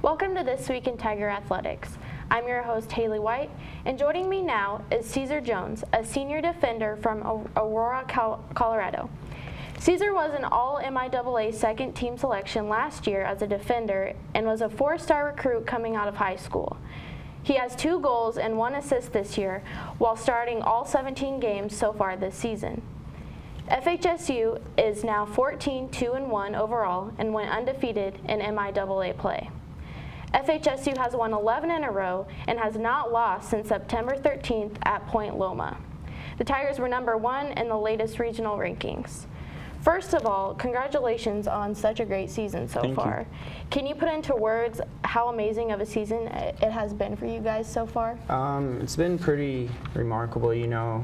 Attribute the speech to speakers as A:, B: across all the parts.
A: Welcome to This Week in Tiger Athletics. I'm your host, Haley White, and joining me now is Caesar Jones, a senior defender from Aurora, Colorado. Caesar was an All-MIAA second team selection last year as a defender and was a four-star recruit coming out of high school. He has 2 goals and 1 assist this year while starting all 17 games so far this season. FHSU is now 14-2-1 overall and went undefeated in MIAA play. FHSU has won 11 in a row and has not lost since September 13th at Point Loma. The Tigers were number 1 in the latest regional rankings. First of all, congratulations on such a great season so far. Can you put into words how amazing of a season it has been for you guys so far?
B: It's been pretty remarkable,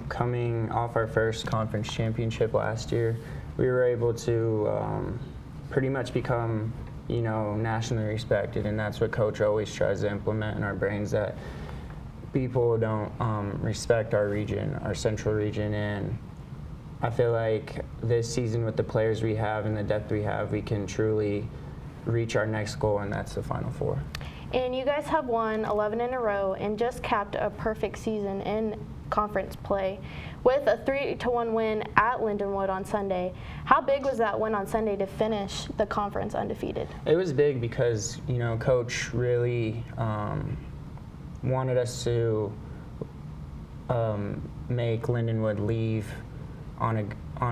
B: coming off our first conference championship last year. We were able to pretty much become, nationally respected, and that's what Coach always tries to implement in our brains, that people don't respect our region, our central region, and I feel like this season with the players we have and the depth we have, we can truly reach our next goal, and that's the Final Four.
A: And you guys have won 11 in a row and just capped a perfect season in conference play with a 3-1 win at Lindenwood on Sunday. How big was that win on Sunday to finish the conference undefeated?
B: It was big because, Coach really wanted us to make Lindenwood leave on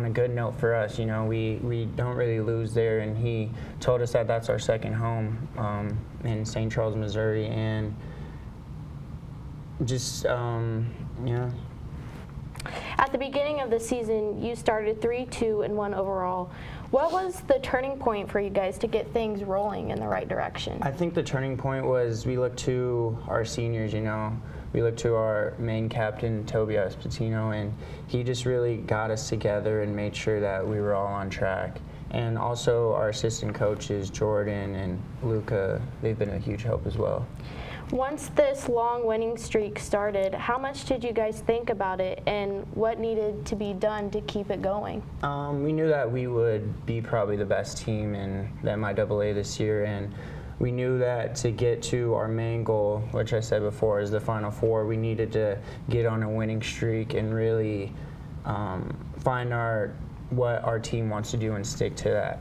B: a good note for us. We don't really lose there, and he told us that that's our second home in St. Charles, Missouri, and just
A: At the beginning of the season, you started 3-2-1 overall. What was the turning point for you guys to get things rolling in the right direction?
B: I think the turning point was we looked to our seniors, We looked to our main captain, Tobias Patino, and he just really got us together and made sure that we were all on track. And also our assistant coaches, Jordan and Luca, they've been a huge help as well.
A: Once this long winning streak started, how much did you guys think about it, and what needed to be done to keep it going?
B: We knew that we would be probably the best team in the MIAA this year, and we knew that to get to our main goal, which I said before is the Final Four, we needed to get on a winning streak and really find what our team wants to do and stick to that.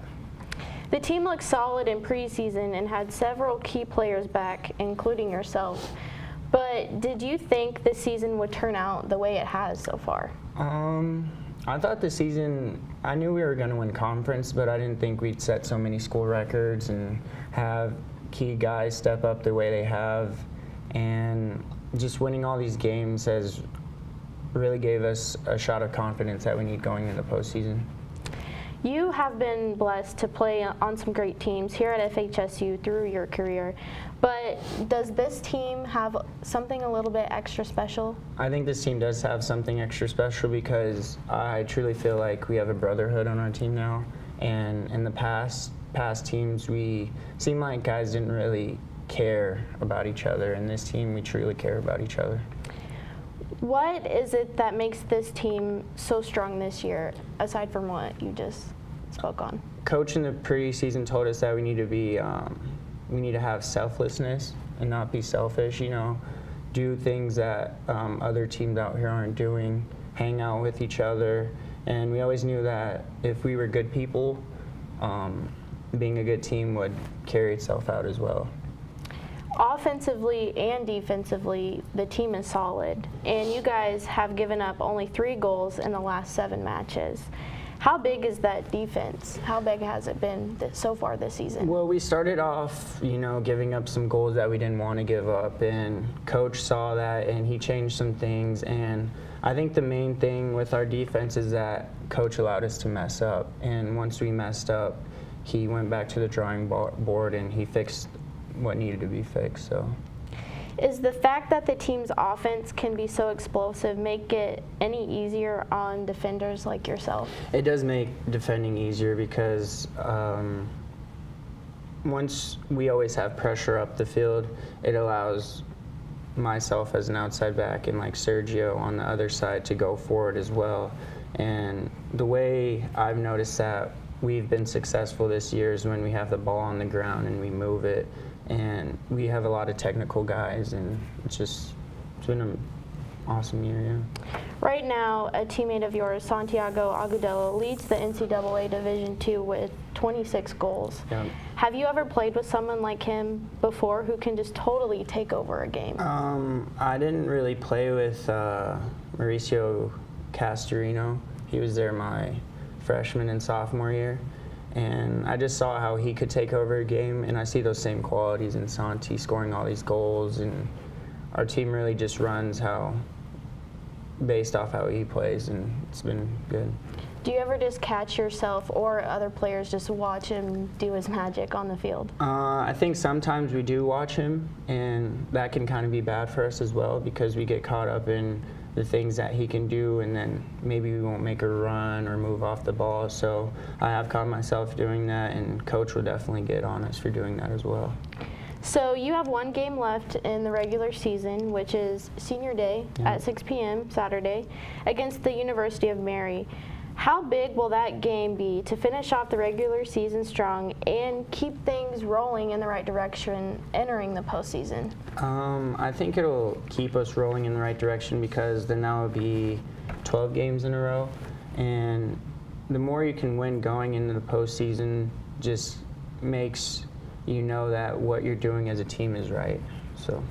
A: The team looked solid in preseason and had several key players back, including yourself. But did you think the season would turn out the way it has so far?
B: I thought the season, I knew we were going to win conference, but I didn't think we'd set so many school records and have key guys step up the way they have. And just winning all these games has really gave us a shot of confidence that we need going into postseason.
A: You have been blessed to play on some great teams here at FHSU through your career, but does this team have something a little bit extra special?
B: I think this team does have something extra special because I truly feel like we have a brotherhood on our team now, and in the past teams we seemed like guys didn't really care about each other, and this team we truly care about each other.
A: What is it that makes this team so strong this year, aside from what you just spoke on?
B: Coach in the preseason told us that we need to have selflessness and not be selfish. Do things that other teams out here aren't doing. Hang out with each other, and we always knew that if we were good people, being a good team would carry itself out as well.
A: Offensively and defensively, the team is solid, and you guys have given up only 3 goals in the last 7 matches. How big is that defense? How big has it been so far this season?
B: Well, we started off, giving up some goals that we didn't want to give up, and Coach saw that, and he changed some things. And I think the main thing with our defense is that Coach allowed us to mess up, and once we messed up, he went back to the drawing board and he fixed what needed to be fixed. So,
A: is the fact that the team's offense can be so explosive make it any easier on defenders like yourself?
B: It does make defending easier because once we always have pressure up the field, it allows myself as an outside back and like Sergio on the other side to go forward as well. And the way I've noticed that we've been successful this year is when we have the ball on the ground and we move it, and we have a lot of technical guys, and it's been an awesome year, yeah.
A: Right now, a teammate of yours, Santiago Agudelo, leads the NCAA Division II with 26 goals.
B: Yeah.
A: Have you ever played with someone like him before who can just totally take over a game?
B: I didn't really play with Mauricio Castorino. He was there my freshman and sophomore year, and I just saw how he could take over a game, and I see those same qualities in Santi, scoring all these goals, and our team really just runs based off how he plays, and it's been good.
A: Do you ever just catch yourself or other players just watch him do his magic on the field?
B: I think sometimes we do watch him, and that can kind of be bad for us as well, because we get caught up in the things that he can do, and then maybe we won't make a run or move off the ball. So I have caught myself doing that, and Coach will definitely get on us for doing that as well.
A: So you have one game left in the regular season, which is Senior Day at 6 p.m. Saturday against the University of Mary. How big will that game be to finish off the regular season strong and keep things rolling in the right direction entering the postseason?
B: I think it'll keep us rolling in the right direction, because then that will be 12 games in a row, and the more you can win going into the postseason just makes you know that what you're doing as a team is right. So.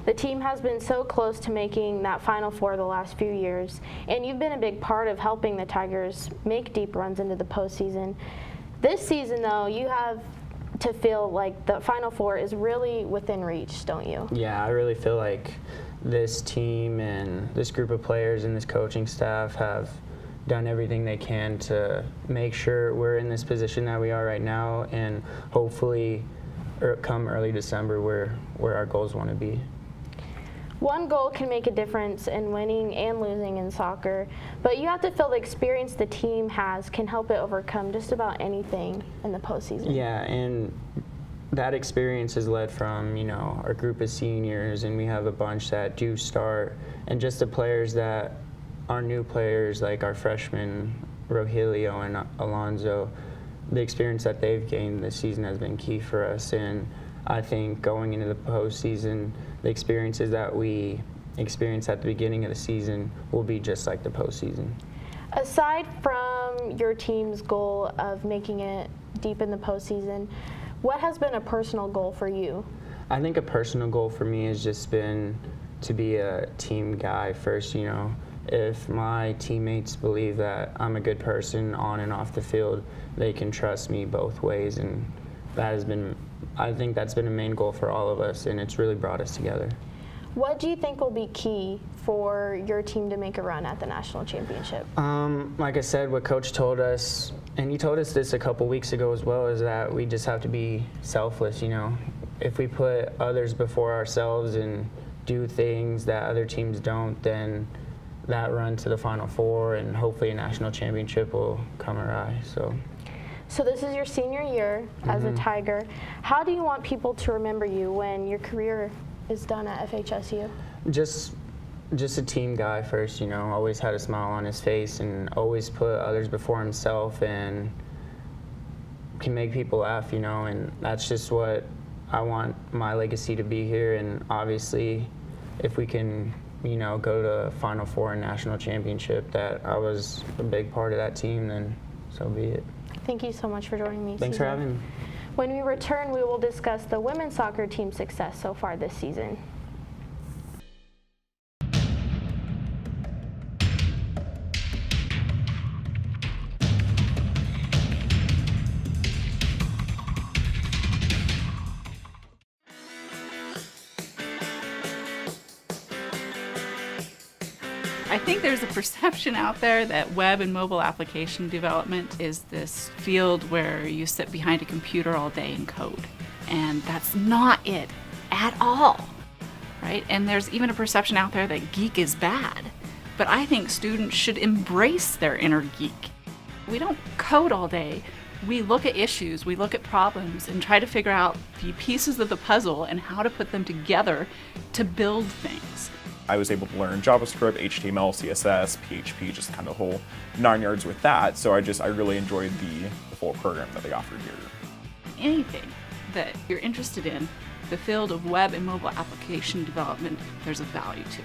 A: The team has been so close to making that Final Four the last few years, and you've been a big part of helping the Tigers make deep runs into the postseason. This season, though, you have to feel like the Final Four is really within reach, don't you?
B: Yeah, I really feel like this team and this group of players and this coaching staff have done everything they can to make sure we're in this position that we are right now, and hopefully come early December where our goals want to be.
A: One goal can make a difference in winning and losing in soccer, but you have to feel the experience the team has can help it overcome just about anything in the postseason.
B: Yeah, and that experience has led from, our group of seniors, and we have a bunch that do start, and just the players that are new players, like our freshmen, Rogelio and Alonso. The experience that they've gained this season has been key for us, and I think going into the postseason, the experiences that we experienced at the beginning of the season will be just like the postseason.
A: Aside from your team's goal of making it deep in the postseason, what has been a personal goal for you?
B: I think a personal goal for me has just been to be a team guy first. If my teammates believe that I'm a good person on and off the field, they can trust me both ways, and I think that's been a main goal for all of us, and it's really brought us together.
A: What do you think will be key for your team to make a run at the national championship?
B: Like I said, what Coach told us, and he told us this a couple weeks ago as well, is that we just have to be selfless. If we put others before ourselves and do things that other teams don't, then that run to the Final Four and hopefully a national championship will come awry.
A: So this is your senior year as a Tiger. How do you want people to remember you when your career is done at FHSU?
B: Just a team guy first, always had a smile on his face and always put others before himself and can make people laugh, and that's just what I want my legacy to be here. And obviously, if we can, go to Final Four and national championship, that I was a big part of that team, then so be it.
A: Thank you so much for joining me.
B: Thanks for having me.
A: When we return, we will discuss the women's soccer team's success so far this season.
C: I think there's a perception out there that web and mobile application development is this field where you sit behind a computer all day and code. And that's not it at all, right? And there's even a perception out there that geek is bad. But I think students should embrace their inner geek. We don't code all day. We look at issues, we look at problems, and try to figure out the pieces of the puzzle and how to put them together to build things.
D: I was able to learn JavaScript, HTML, CSS, PHP, just kind of the whole 9 yards with that. So I really enjoyed the full program that they offered here.
C: Anything that you're interested in, the field of web and mobile application development, there's a value to.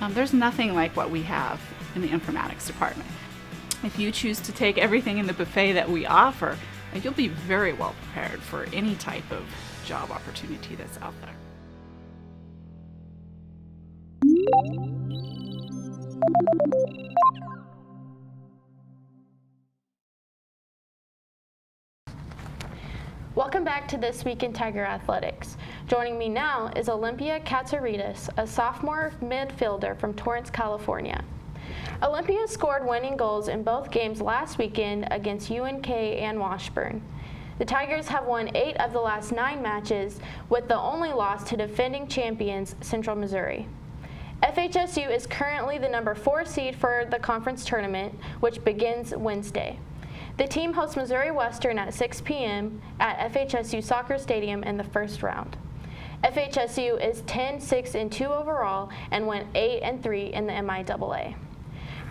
C: There's nothing like what we have in the informatics department. If you choose to take everything in the buffet that we offer, you'll be very well prepared for any type of job opportunity that's out there.
A: Welcome back to This Week in Tiger Athletics. Joining me now is Olympia Katsaridis, a sophomore midfielder from Torrance, California. Olympia scored winning goals in both games last weekend against UNK and Washburn. The Tigers have won 8 of the last 9 matches, with the only loss to defending champions Central Missouri. FHSU is currently the number 4 seed for the conference tournament, which begins Wednesday. The team hosts Missouri Western at 6 p.m. at FHSU Soccer Stadium in the first round. FHSU is 10-6-2 overall and went 8-3 in the MIAA.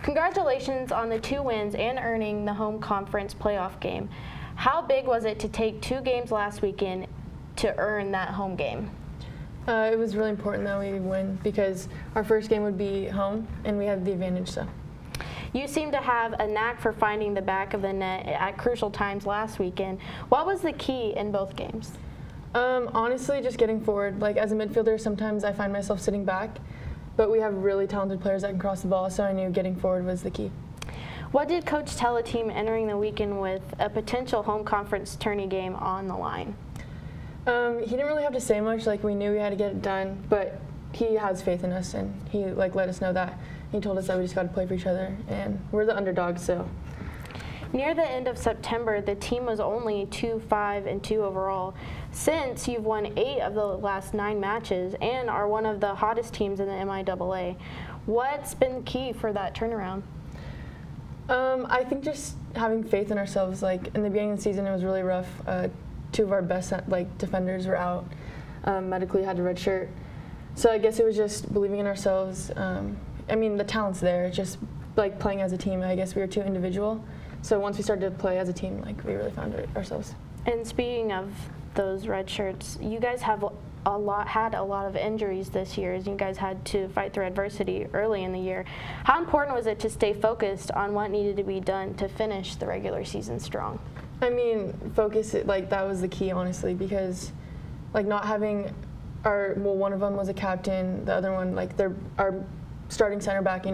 A: Congratulations on the 2 wins and earning the home conference playoff game. How big was it to take 2 games last weekend to earn that home game?
E: It was really important that we win because our first game would be home and we had the advantage. So.
A: You seem to have a knack for finding the back of the net at crucial times last weekend. What was the key in both games?
E: Honestly, just getting forward. Like as a midfielder, sometimes I find myself sitting back, but we have really talented players that can cross the ball, so I knew getting forward was the key.
A: What did Coach tell a team entering the weekend with a potential home conference tourney game on the line?
E: He didn't really have to say much. Like we knew we had to get it done, but he has faith in us, and he let us know that. He told us that we just got to play for each other, and we're the underdogs, so.
A: Near the end of September, the team was only 2-5-2 overall. Since you've won 8 of the last 9 matches and are one of the hottest teams in the MIAA, what's been key for that turnaround?
E: I think just having faith in ourselves. Like in the beginning of the season, it was really rough. 2 of our best defenders were out. Medically had to redshirt. So I guess it was just believing in ourselves. I mean, the talent's there. It's just like playing as a team. I guess we were too individual. So once we started to play as a team, we really found it ourselves.
A: And speaking of those red shirts, you guys have had a lot of injuries this year, as you guys had to fight through adversity early in the year. How important was it to stay focused on what needed to be done to finish the regular season strong?
E: I mean, focus. That was the key, honestly, because not having one of them was a captain, the other one our starting center back.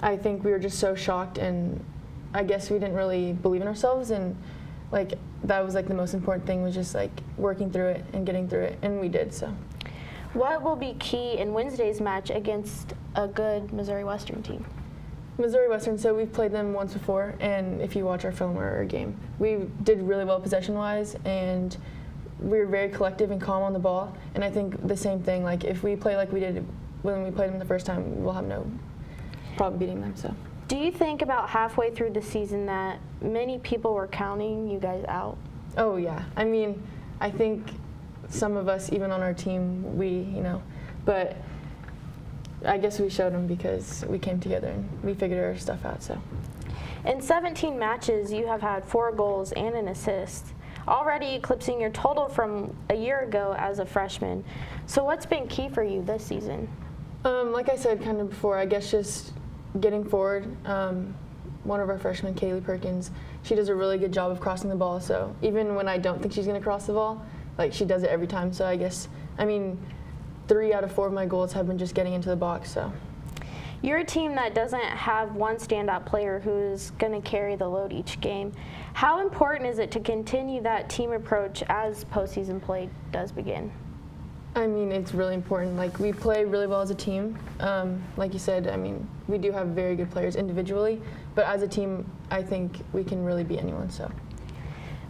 E: I think we were just so shocked, and I guess we didn't really believe in ourselves, and that was the most important thing was just working through it and getting through it, and we did. So
A: what will be key in Wednesday's match against a good Missouri Western team?
E: Missouri Western, so we've played them once before, and if you watch our film or our game, we did really well possession-wise, and we were very collective and calm on the ball, and I think the same thing, if we play like we did when we played them the first time, we'll have no problem beating them. So.
A: Do you think about halfway through the season that many people were counting you guys out?
E: Oh, yeah. I mean, I think some of us, even on our team, but I guess we showed them because we came together and we figured our stuff out. So.
A: In 17 matches, you have had 4 goals and an assist, already eclipsing your total from a year ago as a freshman. So what's been key for you this season?
E: Like I said kind of before, I guess just getting forward. One of our freshmen, Kaylee Perkins, she does a really good job of crossing the ball. So even when I don't think she's going to cross the ball, she does it every time. So I guess, 3 out of 4 of my goals have been just getting into the box. So.
A: You're a team that doesn't have one standout player who's going to carry the load each game. How important is it to continue that team approach as postseason play does begin?
E: It's really important. We play really well as a team. Like you said, we do have very good players individually, but as a team, I think we can really beat anyone. So.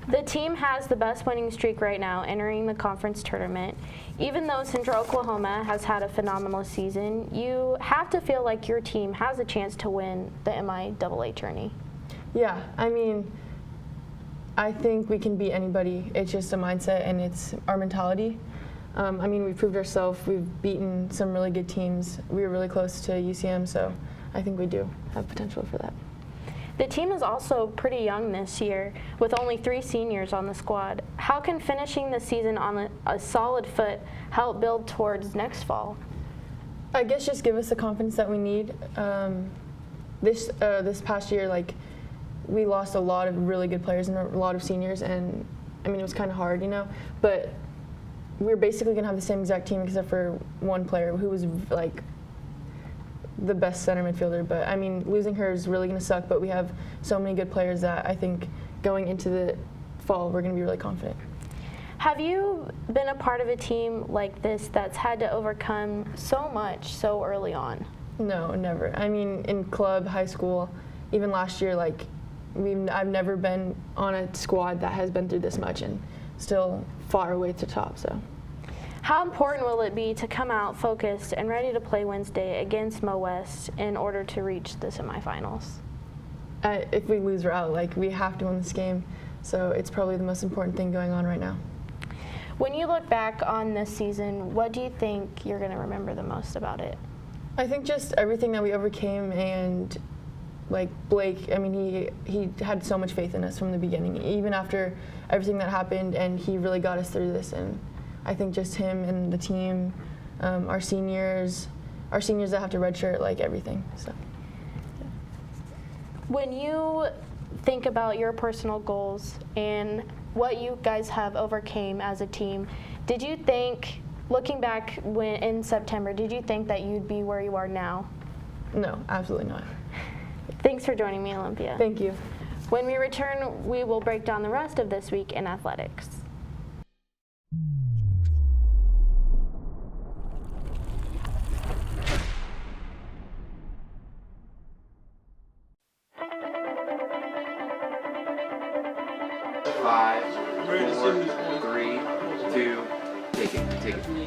A: The team has the best winning streak right now entering the conference tournament. Even though Central Oklahoma has had a phenomenal season, you have to feel like your team has a chance to win the MIAA tourney.
E: Yeah, I think we can beat anybody. It's just a mindset and it's our mentality. I mean, we proved ourselves. We've beaten some really good teams. We were really close to UCM, so I think we do have potential for that.
A: The team is also pretty young this year, with only 3 seniors on the squad. How can finishing the season on a solid foot help build towards next fall?
E: I guess just give us the confidence that we need. This past year, like, we lost a lot of really good players and a lot of seniors, and I mean, it was kind of hard, you know, but we're basically going to have the same exact team except for one player who was like the best center midfielder. But I mean, losing her is really going to suck, but we have so many good players that I think going into the fall, we're going to be really confident.
A: Have you been a part of a team like this that's had to overcome so much so early on?
E: No, never. I mean, in club, high school, even last year, like, I've never been on a squad that has been through this much and still far away to top. So,
A: how important will it be to come out focused and ready to play Wednesday against Mo West in order to reach the semifinals?
E: If we lose, we're out. Like, we have to win this game, so it's probably the most important thing going on right now.
A: When you look back on this season, what do you think you're going to remember the most about it?
E: I think just everything that we overcame, and like Blake, I mean, he had so much faith in us from the beginning, even after everything that happened, and he really got us through this. And I think just him and the team, our seniors that have to redshirt, like everything. So, yeah.
A: When you think about your personal goals and what you guys have overcame as a team, did you think, looking back in September, did you think that you'd be where you are now?
E: No, absolutely not.
A: Thanks for joining me, Olympia.
E: Thank you.
A: When we return, we will break down the rest of this week in athletics.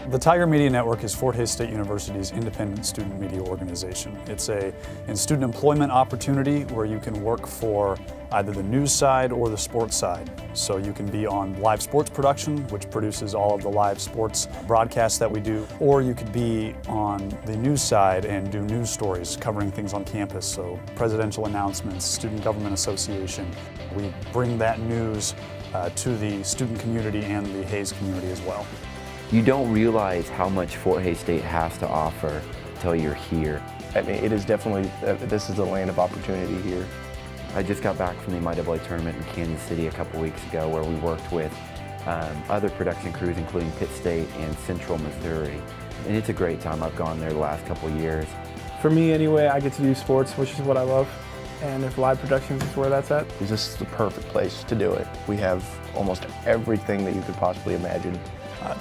F: The Tiger Media Network is Fort Hays State University's independent student media organization. It's a student employment opportunity where you can work for either the news side or the sports side. So you can be on live sports production, which produces all of the live sports broadcasts that we do, or you could be on the news side and do news stories covering things on campus, so presidential announcements, student government association. We bring that news to the student community and the Hays community as well.
G: You don't realize how much Fort Hays State has to offer until you're here.
H: I mean, it is definitely, this is a land of opportunity here.
G: I just got back from the MIAA tournament in Kansas City a couple weeks ago, where we worked with other production crews, including Pitt State and Central Missouri. And it's a great time. I've gone there the last couple of years.
I: For me anyway, I get to do sports, which is what I love. And if live productions is where that's at.
H: This is the perfect place to do it. We have almost everything that you could possibly imagine.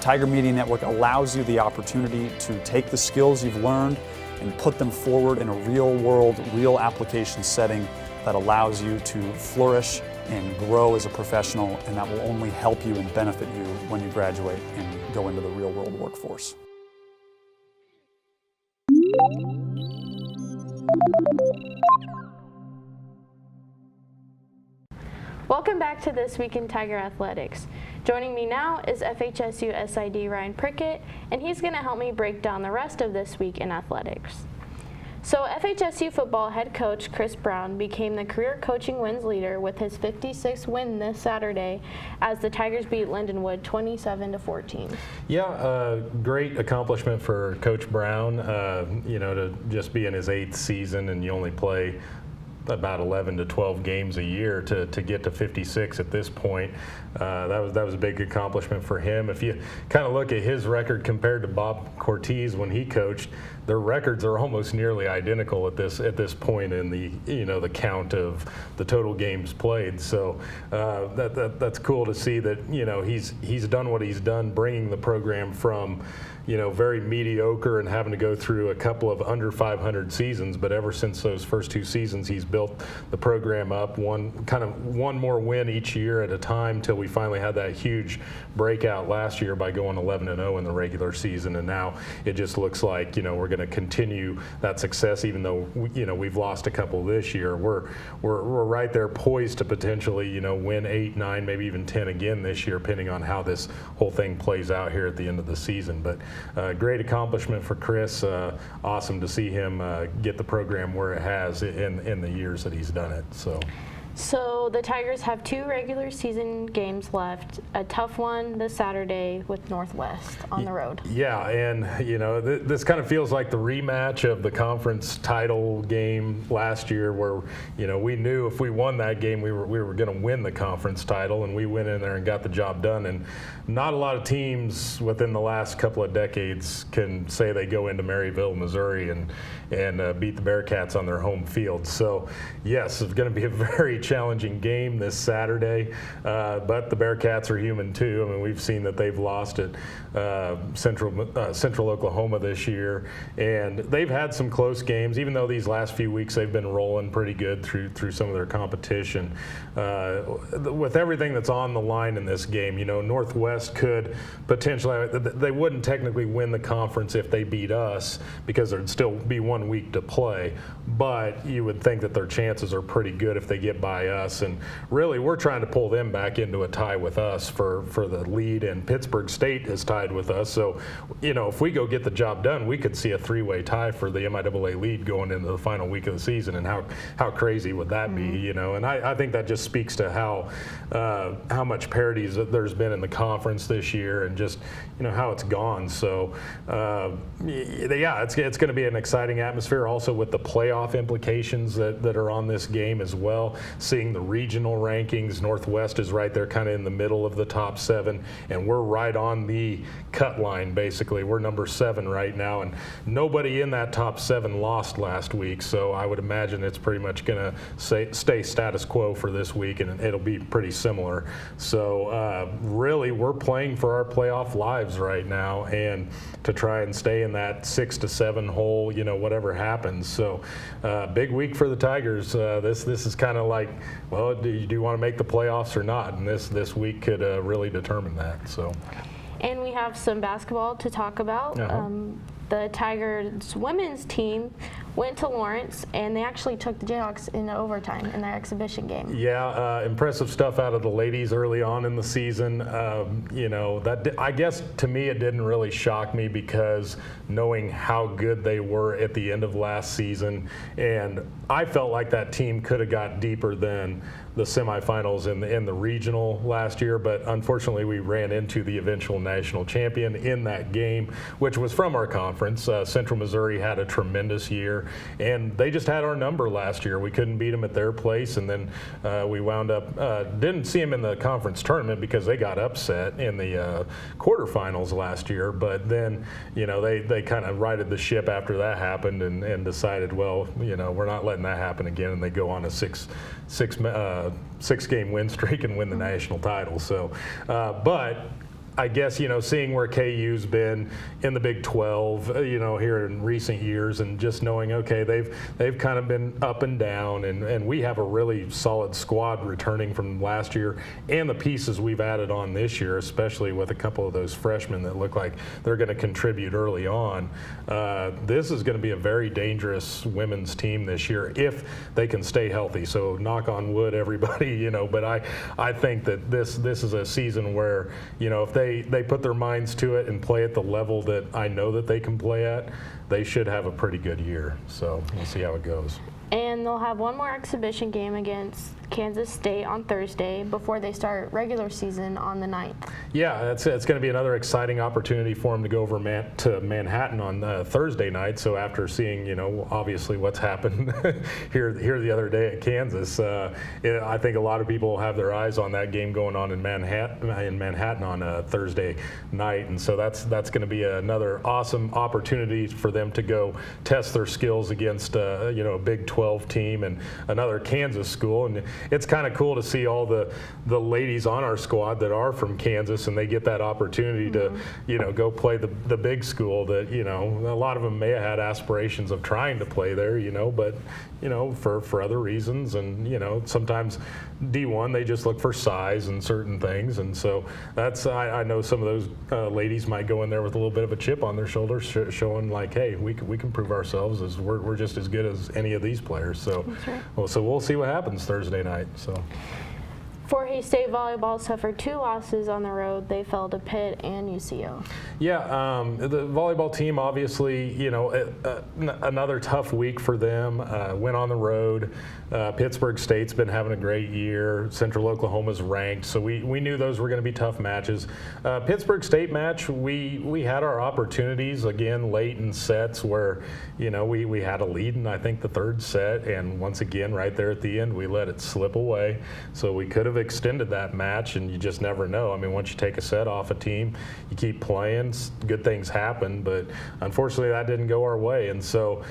F: Tiger Media Network allows you the opportunity to take the skills you've learned and put them forward in a real world, real application setting that allows you to flourish and grow as a professional, and that will only help you and benefit you when you graduate and go into the real world workforce.
A: Welcome back to This Week in Tiger Athletics. Joining me now is FHSU SID Ryan Prickett, and he's going to help me break down the rest of This Week in Athletics. So FHSU football head coach Chris Brown became the career coaching wins leader with his 56th win this Saturday as the Tigers beat Lindenwood 27-14.
J: Yeah, great accomplishment for Coach Brown, to just be in his 8th season, and you only play about 11 to 12 games a year to get to 56 at this point. That was a big accomplishment for him. If you kind of look at his record compared to Bob Cortez when he coached, their records are almost nearly identical at this point in the count of the total games played. So that's cool to see that he's done what he's done, bringing the program from very mediocre and having to go through a couple of under 500 seasons, but ever since those first 2 seasons, he's built built the program up one more win each year at a time till we finally had that huge breakout last year by going 11-0 in the regular season, and now it just looks like we're going to continue that success. Even though we've lost a couple this year, we're right there poised to potentially win 8, 9, maybe even 10 again this year, depending on how this whole thing plays out here at the end of the season. But great accomplishment for Chris. Awesome to see him get the program where it has in the years that he's done it.
A: So the Tigers have 2 regular season games left, a tough one this Saturday with Northwest on the road.
J: Yeah, and this kind of feels like the rematch of the conference title game last year, where we knew if we won that game we were going to win the conference title, and we went in there and got the job done. And not a lot of teams within the last couple of decades can say they go into Maryville, Missouri, and beat the Bearcats on their home field. So yes, it's going to be a very challenging game this Saturday, but the Bearcats are human too. I mean, we've seen that they've lost at Central Oklahoma this year, and they've had some close games. Even though these last few weeks they've been rolling pretty good through some of their competition. With everything that's on the line in this game, Northwest could potentially, they wouldn't technically win the conference if they beat us, because there'd still be 1 week to play, but you would think that their chances are pretty good if they get by us. And really, we're trying to pull them back into a tie with us for the lead, and Pittsburgh State is tied with us. So if we go get the job done, we could see a 3-way tie for the MIAA lead going into the final week of the season. And how crazy would that be? And I think that just speaks to how much parity there's been in the conference this year, and just how it's gone. So yeah, it's going to be an exciting atmosphere, also with the playoff implications that are on this game as well. Seeing the regional rankings, Northwest is right there kind of in the middle of the top 7, and we're right on the cut line basically. We're number 7 right now, and nobody in that top 7 lost last week, so I would imagine it's pretty much going to stay status quo for this week, and it'll be pretty similar. So really, we're playing for our playoff lives right now, and to try and stay in that 6 to 7 hole, whatever happens. So big week for the Tigers. This is kind of like, well, do you want to make the playoffs or not? And this week could really determine that. So.
A: And we have some basketball to talk about. The Tigers women's team went to Lawrence, and they actually took the Jayhawks into overtime in their exhibition game.
J: Yeah, impressive stuff out of the ladies early on in the season. That I guess to me it didn't really shock me, because knowing how good they were at the end of last season, and I felt like that team could have got deeper than the semifinals in the regional last year, but unfortunately we ran into the eventual national champion in that game, which was from our conference. Central Missouri had a tremendous year, and they just had our number last year. We couldn't beat them at their place, and then we wound up, didn't see them in the conference tournament because they got upset in the quarterfinals last year, but then they kind of righted the ship after that happened, and decided, well, we're not letting that happen again, and they go on a six-game win streak and win the national title. So, but I guess, seeing where KU's been in the Big 12, here in recent years, and just knowing, okay, they've kind of been up and down, and we have a really solid squad returning from last year, and the pieces we've added on this year, especially with a couple of those freshmen that look like they're going to contribute early on. This is going to be a very dangerous women's team this year if they can stay healthy. So knock on wood, everybody, but I think that this is a season where, if they put their minds to it and play at the level that I know that they can play at, they should have a pretty good year. So we'll see how it goes.
A: And they'll have one more exhibition game against Kansas State on Thursday before they start regular season on the 9th. Yeah,
J: it's going to be another exciting opportunity for them to go over to Manhattan on Thursday night. So after seeing, obviously what's happened here the other day at Kansas, I think a lot of people have their eyes on that game going on in Manhattan on Thursday night, and so that's going to be another awesome opportunity for them to go test their skills against a Big 12 12 team and another Kansas school, and it's kind of cool to see all the ladies on our squad that are from Kansas, and they get that opportunity to, go play the big school that, a lot of them may have had aspirations of trying to play there, but, for other reasons. And, sometimes D1, they just look for size and certain things. And so that's, I know some of those ladies might go in there with a little bit of a chip on their shoulders, showing like, hey, we can prove ourselves as we're just as good as any of these players. So, so we'll see what happens Thursday night. So.
A: Fort Hays State volleyball suffered 2 losses on the road. They fell to Pitt and UCO.
J: Yeah, the volleyball team, obviously, another tough week for them. Went on the road. Pittsburgh State's been having a great year. Central Oklahoma's ranked, so we knew those were going to be tough matches. Pittsburgh State match, we had our opportunities again late in sets where, we had a lead in I think the 3rd set, and once again right there at the end we let it slip away. So we could have extended that match, and you just never know. I mean, once you take a set off a team, you keep playing, good things happen, but unfortunately that didn't go our way. And so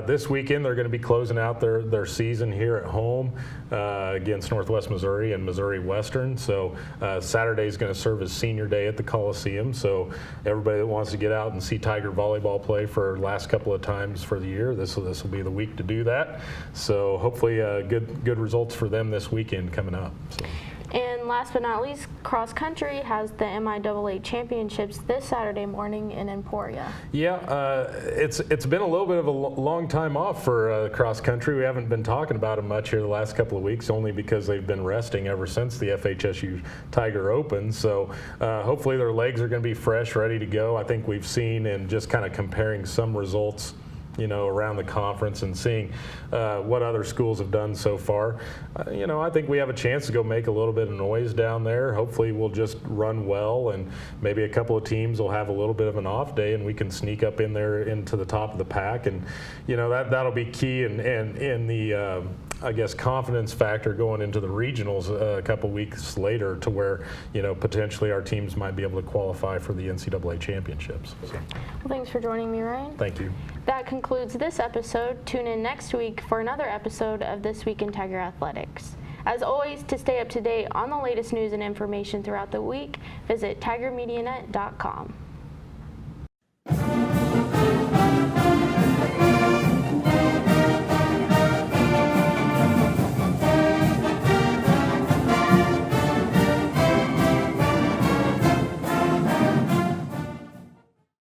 J: this weekend they're going to be closing out their season here at home against Northwest Missouri and Missouri Western. So Saturday is going to serve as senior day at the Coliseum, so everybody that wants to get out and see Tiger volleyball play for the last couple of times for the year, this will be the week to do that. So hopefully good results for them this weekend coming up. So.
A: And last but not least, cross country has the MIAA championships this Saturday morning in Emporia. Yeah,
J: it's been a little bit of a long time off for cross country. We haven't been talking about it much here the last couple of weeks, only because they've been resting ever since the FHSU Tiger Open. So hopefully their legs are going to be fresh, ready to go. I think we've seen, and just kind of comparing some results around the conference and seeing what other schools have done so far. I think we have a chance to go make a little bit of noise down there. Hopefully we'll just run well, and maybe a couple of teams will have a little bit of an off day and we can sneak up in there into the top of the pack. And, that'll be key in the I guess confidence factor going into the regionals a couple weeks later, to where potentially our teams might be able to qualify for the NCAA championships. So.
A: Well, thanks for joining me, Ryan.
J: Thank you.
A: That concludes this episode. Tune in next week for another episode of This Week in Tiger Athletics. As always, to stay up to date on the latest news and information throughout the week, visit tigermedianet.com.